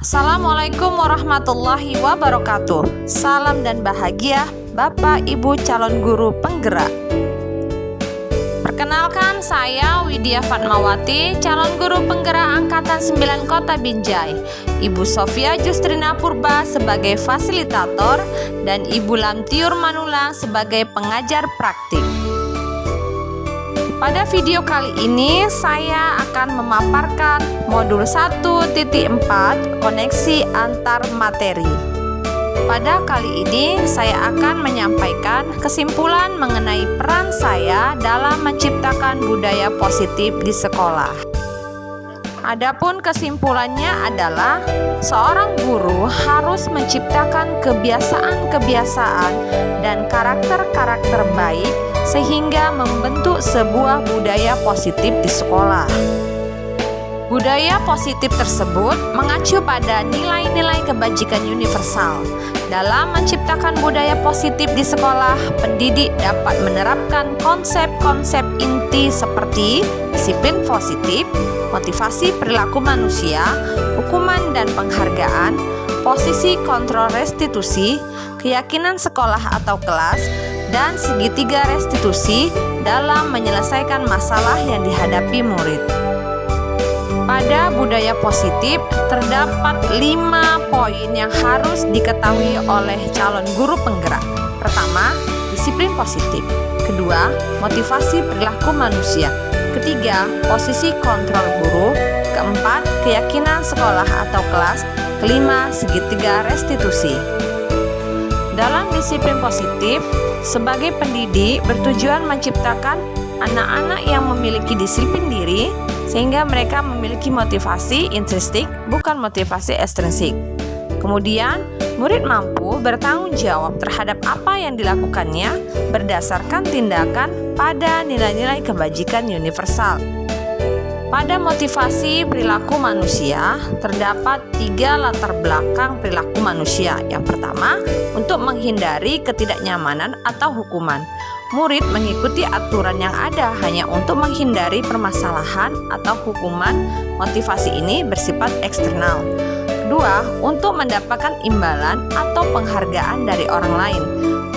Assalamualaikum warahmatullahi wabarakatuh. Salam dan bahagia Bapak Ibu calon guru penggerak. Perkenalkan, saya Widya Fatmawati, calon guru penggerak Angkatan 9 Kota Binjai. Ibu Sofia Justrina Purba sebagai fasilitator dan Ibu Lamtiur Manulang sebagai pengajar praktik. Pada video kali ini saya akan memaparkan modul 1.4 koneksi antar materi. Pada kali ini saya akan menyampaikan kesimpulan mengenai peran saya dalam menciptakan budaya positif di sekolah. Adapun kesimpulannya adalah seorang guru harus menciptakan kebiasaan-kebiasaan dan karakter-karakter baik sehingga membentuk sebuah budaya positif di sekolah. Budaya positif tersebut mengacu pada nilai-nilai kebajikan universal. Dalam menciptakan budaya positif di sekolah, pendidik dapat menerapkan konsep-konsep inti seperti disiplin positif, motivasi perilaku manusia, hukuman dan penghargaan, posisi kontrol restitusi, keyakinan sekolah atau kelas, dan segitiga restitusi dalam menyelesaikan masalah yang dihadapi murid. Pada budaya positif, terdapat 5 poin yang harus diketahui oleh calon guru penggerak. Pertama, disiplin positif. Kedua, motivasi perilaku manusia. Ketiga, posisi kontrol guru. Keempat, keyakinan sekolah atau kelas. Kelima, segitiga restitusi. Dalam disiplin positif, sebagai pendidik bertujuan menciptakan anak-anak yang memiliki disiplin diri sehingga mereka memiliki motivasi intrinsik bukan motivasi ekstrinsik. Kemudian, murid mampu bertanggung jawab terhadap apa yang dilakukannya berdasarkan tindakan pada nilai-nilai kebajikan universal. Pada motivasi perilaku manusia, terdapat 3 latar belakang perilaku manusia. Yang pertama, untuk menghindari ketidaknyamanan atau hukuman. Murid mengikuti aturan yang ada hanya untuk menghindari permasalahan atau hukuman. Motivasi ini bersifat eksternal. Kedua, untuk mendapatkan imbalan atau penghargaan dari orang lain.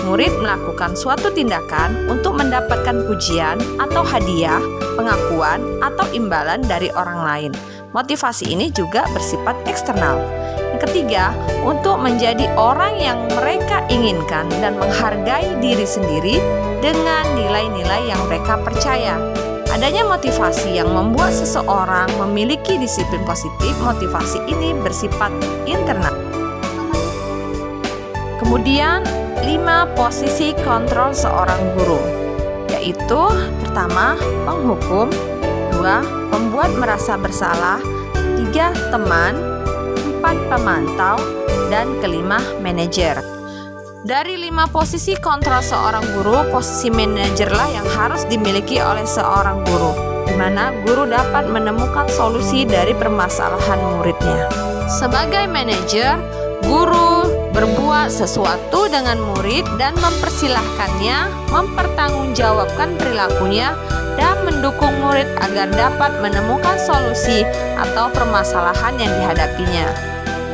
Murid melakukan suatu tindakan untuk mendapatkan pujian atau hadiah, pengakuan, atau imbalan dari orang lain. Motivasi ini juga bersifat eksternal. Yang ketiga, untuk menjadi orang yang mereka inginkan dan menghargai diri sendiri dengan nilai-nilai yang mereka percaya. Adanya motivasi yang membuat seseorang memiliki disiplin positif. Motivasi ini bersifat internal. Kemudian, 5 posisi kontrol seorang guru, yaitu pertama, penghukum, 2, pembuat merasa bersalah, 3, teman, 4, pemantau, dan kelima, manajer. Dari 5 posisi kontrol seorang guru, posisi manajerlah yang harus dimiliki oleh seorang guru, di mana guru dapat menemukan solusi dari permasalahan muridnya. Sebagai manajer, guru berbuat sesuatu dengan murid dan mempersilahkannya mempertanggungjawabkan perilakunya dan mendukung murid agar dapat menemukan solusi atau permasalahan yang dihadapinya.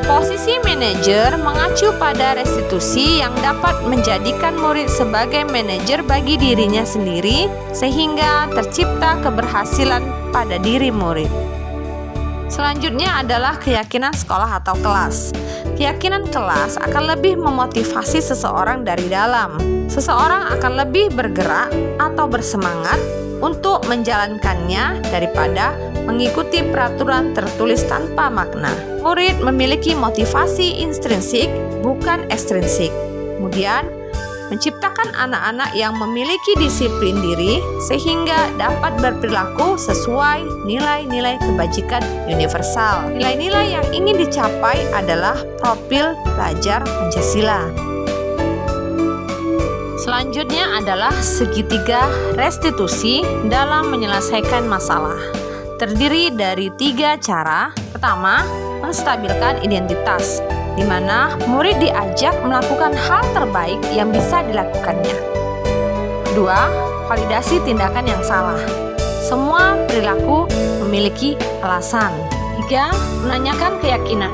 Posisi manajer mengacu pada restitusi yang dapat menjadikan murid sebagai manajer bagi dirinya sendiri sehingga tercipta keberhasilan pada diri murid. Selanjutnya adalah keyakinan sekolah atau kelas. Keyakinan kelas akan lebih memotivasi seseorang dari dalam. Seseorang akan lebih bergerak atau bersemangat untuk menjalankannya daripada mengikuti peraturan tertulis tanpa makna. Murid memiliki motivasi intrinsik bukan ekstrinsik. Kemudian, menciptakan anak-anak yang memiliki disiplin diri sehingga dapat berperilaku sesuai nilai-nilai kebajikan universal. Nilai-nilai yang ingin dicapai adalah profil pelajar Pancasila. Selanjutnya adalah segitiga restitusi dalam menyelesaikan masalah. Terdiri dari 3 cara. Pertama, menstabilkan identitas, di mana murid diajak melakukan hal terbaik yang bisa dilakukannya. Kedua, validasi tindakan yang salah. Semua perilaku memiliki alasan. 3, menanyakan keyakinan.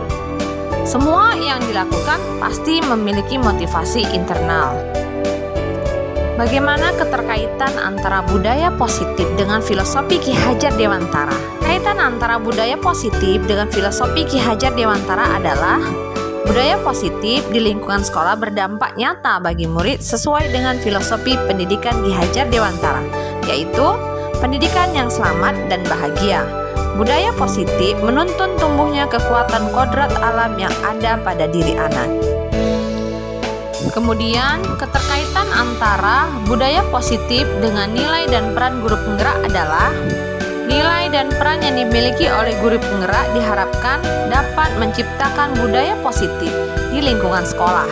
Semua yang dilakukan pasti memiliki motivasi internal. Bagaimana keterkaitan antara budaya positif dengan filosofi Ki Hajar Dewantara? Kaitan antara budaya positif dengan filosofi Ki Hajar Dewantara adalah budaya positif di lingkungan sekolah berdampak nyata bagi murid sesuai dengan filosofi pendidikan Ki Hajar Dewantara, yaitu pendidikan yang selamat dan bahagia. Budaya positif menuntun tumbuhnya kekuatan kodrat alam yang ada pada diri anak. Kemudian, keterkaitan antara budaya positif dengan nilai dan peran guru penggerak adalah nilai dan peran yang dimiliki oleh guru penggerak diharapkan dapat menciptakan budaya positif di lingkungan sekolah.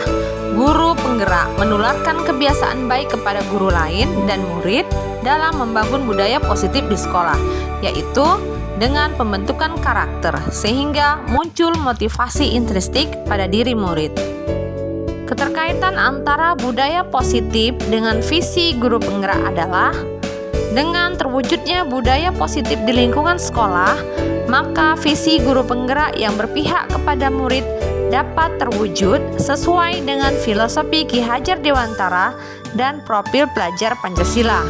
Guru penggerak menularkan kebiasaan baik kepada guru lain dan murid dalam membangun budaya positif di sekolah, yaitu dengan pembentukan karakter, sehingga muncul motivasi intrinsik pada diri murid. Keterkaitan antara budaya positif dengan visi guru penggerak adalah dengan terwujudnya budaya positif di lingkungan sekolah, maka visi guru penggerak yang berpihak kepada murid dapat terwujud sesuai dengan filosofi Ki Hajar Dewantara dan profil pelajar Pancasila.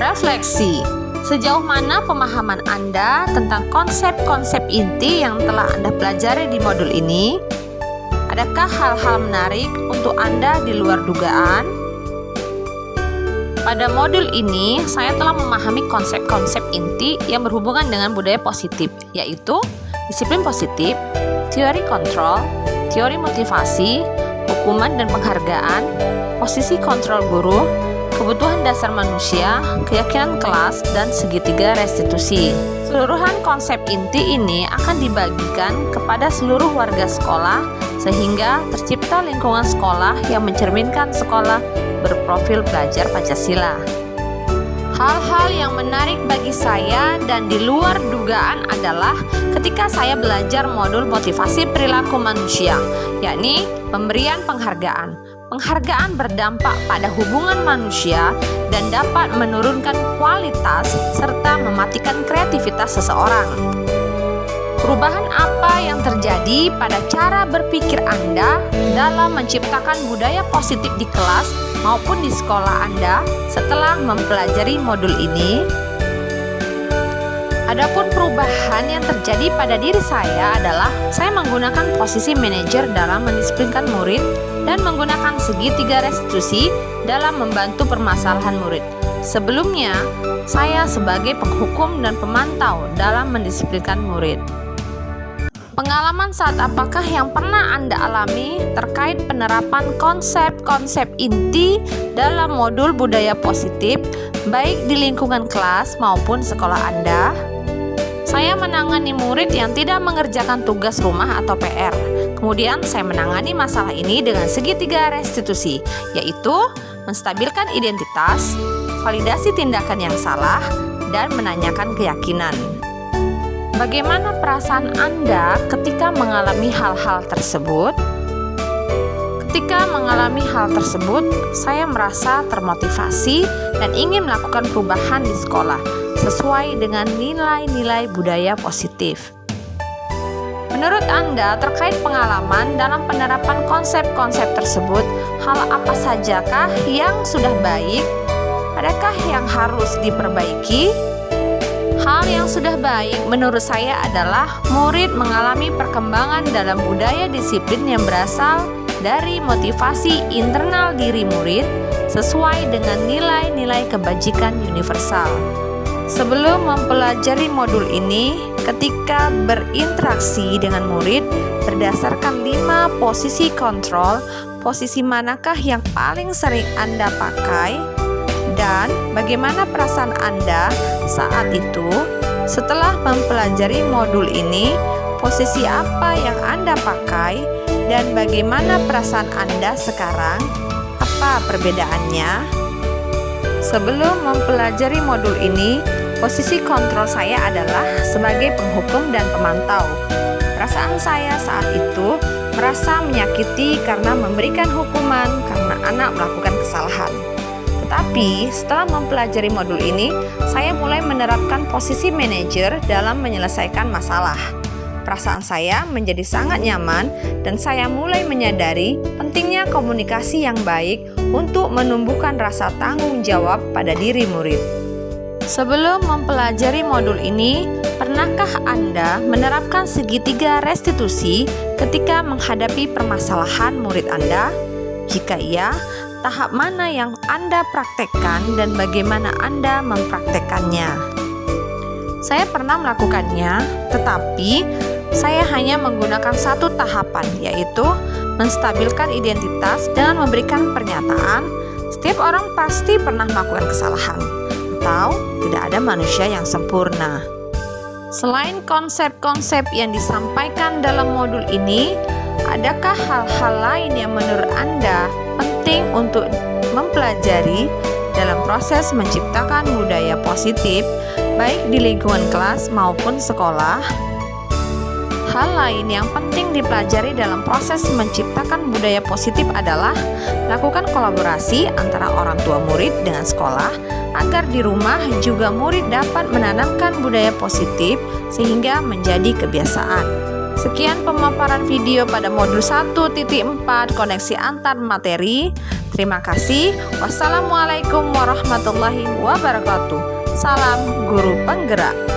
Refleksi. Sejauh mana pemahaman Anda tentang konsep-konsep inti yang telah Anda pelajari di modul ini? Adakah hal-hal menarik untuk Anda di luar dugaan? Pada modul ini, saya telah memahami konsep-konsep inti yang berhubungan dengan budaya positif, yaitu disiplin positif, teori kontrol, teori motivasi, hukuman dan penghargaan, posisi kontrol guru, kebutuhan dasar manusia, keyakinan kelas, dan segitiga restitusi. Keseluruhan konsep inti ini akan dibagikan kepada seluruh warga sekolah sehingga tercipta lingkungan sekolah yang mencerminkan sekolah berprofil pelajar Pancasila. Hal-hal yang menarik bagi saya dan di luar dugaan adalah ketika saya belajar modul motivasi perilaku manusia, yakni pemberian penghargaan. Penghargaan berdampak pada hubungan manusia dan dapat menurunkan kualitas serta mematikan kreativitas seseorang. Perubahan apa yang terjadi pada cara berpikir Anda dalam menciptakan budaya positif di kelas maupun di sekolah Anda setelah mempelajari modul ini? Adapun perubahan yang terjadi pada diri saya adalah saya menggunakan posisi manajer dalam mendisiplinkan murid dan menggunakan segitiga restitusi dalam membantu permasalahan murid. Sebelumnya, saya sebagai penghukum dan pemantau dalam mendisiplinkan murid. Pengalaman saat apakah yang pernah Anda alami terkait penerapan konsep-konsep inti dalam modul budaya positif, baik di lingkungan kelas maupun sekolah Anda? Saya menangani murid yang tidak mengerjakan tugas rumah atau PR. Kemudian saya menangani masalah ini dengan segitiga restitusi, yaitu menstabilkan identitas, validasi tindakan yang salah, dan menanyakan keyakinan. Bagaimana perasaan Anda ketika mengalami hal-hal tersebut? Ketika mengalami hal tersebut, saya merasa termotivasi dan ingin melakukan perubahan di sekolah sesuai dengan nilai-nilai budaya positif. Menurut Anda, terkait pengalaman dalam penerapan konsep-konsep tersebut, hal apa sajakah yang sudah baik? Adakah yang harus diperbaiki? Hal yang sudah baik menurut saya adalah murid mengalami perkembangan dalam budaya disiplin yang berasal dari motivasi internal diri murid sesuai dengan nilai-nilai kebajikan universal. Sebelum mempelajari modul ini, ketika berinteraksi dengan murid berdasarkan 5 posisi kontrol, posisi manakah yang paling sering Anda pakai dan bagaimana perasaan Anda saat itu? Setelah mempelajari modul ini, posisi apa yang Anda pakai dan bagaimana perasaan Anda sekarang? Apa perbedaannya? Sebelum mempelajari modul ini, posisi kontrol saya adalah sebagai penghukum dan pemantau. Perasaan saya saat itu merasa menyakiti karena memberikan hukuman karena anak melakukan kesalahan. Tetapi setelah mempelajari modul ini, saya mulai menerapkan posisi manajer dalam menyelesaikan masalah. perasaan saya menjadi sangat nyaman dan saya mulai menyadari pentingnya komunikasi yang baik untuk menumbuhkan rasa tanggung jawab pada diri murid. Sebelum mempelajari modul ini, pernahkah Anda menerapkan segitiga restitusi ketika menghadapi permasalahan murid Anda? Jika iya, tahap mana yang Anda praktekkan dan bagaimana Anda mempraktekkannya? Saya pernah melakukannya, tetapi saya hanya menggunakan satu tahapan, yaitu menstabilkan identitas dengan memberikan pernyataan, setiap orang pasti pernah melakukan kesalahan, atau tidak ada manusia yang sempurna. Selain konsep-konsep yang disampaikan dalam modul ini, adakah hal-hal lain yang menurut Anda penting untuk mempelajari dalam proses menciptakan budaya positif, baik di lingkungan kelas maupun sekolah? Hal lain yang penting dipelajari dalam proses menciptakan budaya positif adalah melakukan kolaborasi antara orang tua murid dengan sekolah, agar di rumah juga murid dapat menanamkan budaya positif sehingga menjadi kebiasaan. Sekian pemaparan video pada modul 1.4 koneksi antar materi. Terima kasih. Wassalamualaikum warahmatullahi wabarakatuh. Salam guru penggerak.